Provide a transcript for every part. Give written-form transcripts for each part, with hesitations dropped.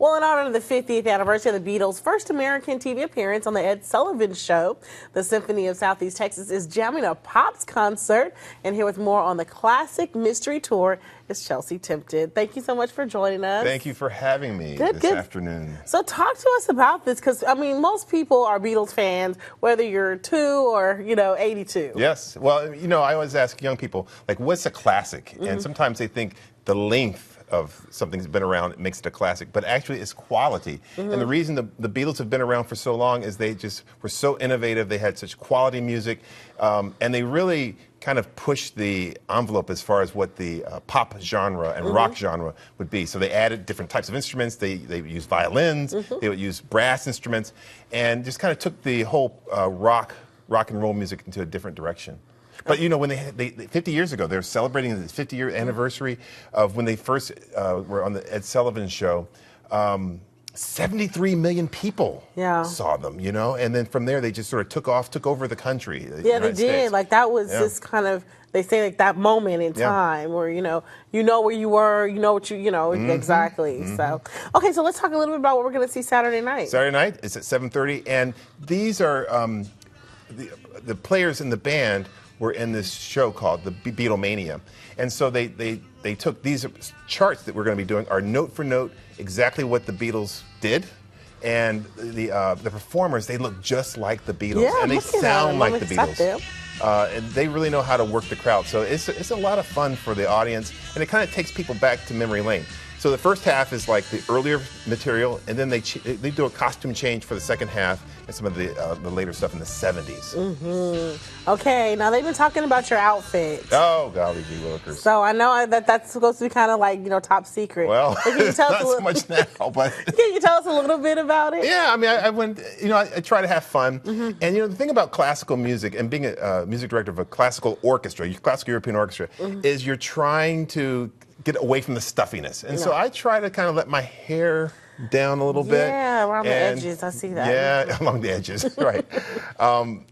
Well, in honor of the 50th anniversary of the Beatles' first American TV appearance on the Ed Sullivan Show, the Symphony of Southeast Texas is jamming a Pops concert. And here with more on the classic mystery tour is Chelsea Tipton. Thank you so much for joining us. Thank you for having me this afternoon. So talk to us about this, because, I mean, most people are Beatles fans, whether you're 2 or, 82. Yes. Well, I always ask young people, like, what's a classic? And sometimes they think the length of something that's been around makes it a classic, but actually it's quality. And the reason the Beatles have been around for so long is they just were so innovative. They had such quality music, and they really kind of pushed the envelope as far as what the pop genre and rock genre would be. So they added different types of instruments. They used violins, they would use brass instruments, and just kind of took the whole rock and roll music into a different direction. But when they 50 years ago, they were celebrating the 50-year anniversary of when they first were on the Ed Sullivan Show. 73 million people saw them, and then from there they just sort of took over the country. The United they did. States. Like that was just kind of, they say, like that moment in time where you know where you were, what exactly. So okay, so let's talk a little bit about what we're going to see Saturday night. Saturday night it's at 7:30, and these are the players in the band were in this show called the Beatlemania. And so they took these charts that we're going to be doing are note for note exactly what the Beatles did. And the performers, they look just like the Beatles. And they sound like the Beatles. And they really know how to work the crowd. So it's a lot of fun for the audience. And it kind of takes people back to memory lane. So the first half is like the earlier material, and then they do a costume change for the second half and some of the later stuff in the 70s. Okay, now they've been talking about your outfit. Oh, golly gee willikers. So I know that's supposed to be kind of like, top secret. Well, can you tell not so much now, but... Can you tell us a little bit about it? Yeah, I mean, I went, I try to have fun. And, the thing about classical music and being a music director of a classical orchestra, classical European orchestra, is you're trying to get away from the stuffiness. And so I try to kind of let my hair down a little bit. Yeah, around the edges, I see that. Yeah, along the edges, right.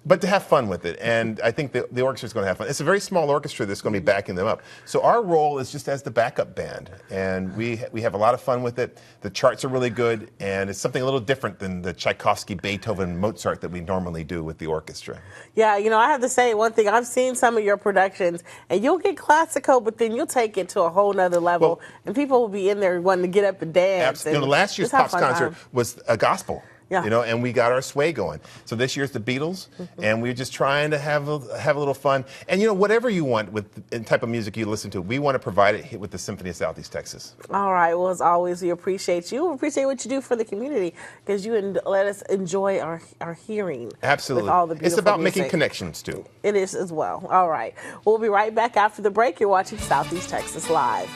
But to have fun with it, and I think the orchestra's going to have fun. It's a very small orchestra that's going to be backing them up. So our role is just as the backup band, and we have a lot of fun with it. The charts are really good, and it's something a little different than the Tchaikovsky, Beethoven, Mozart that we normally do with the orchestra. Yeah, I have to say one thing. I've seen some of your productions, and you'll get classical, but then you'll take it to a whole nother level, and people will be in there wanting to get up and dance. Absolutely. Last year's Pops concert was a gospel. And we got our sway going. So this year's the Beatles, and we're just trying to have a little fun. And whatever you want with the type of music you listen to, we want to provide it with the Symphony of Southeast Texas. All right. Well, as always, we appreciate you. We appreciate what you do for the community, because you let us enjoy our hearing. Absolutely. With all the beautiful it's about music. making connections too. It is as well. All right. We'll be right back after the break. You're watching Southeast Texas Live.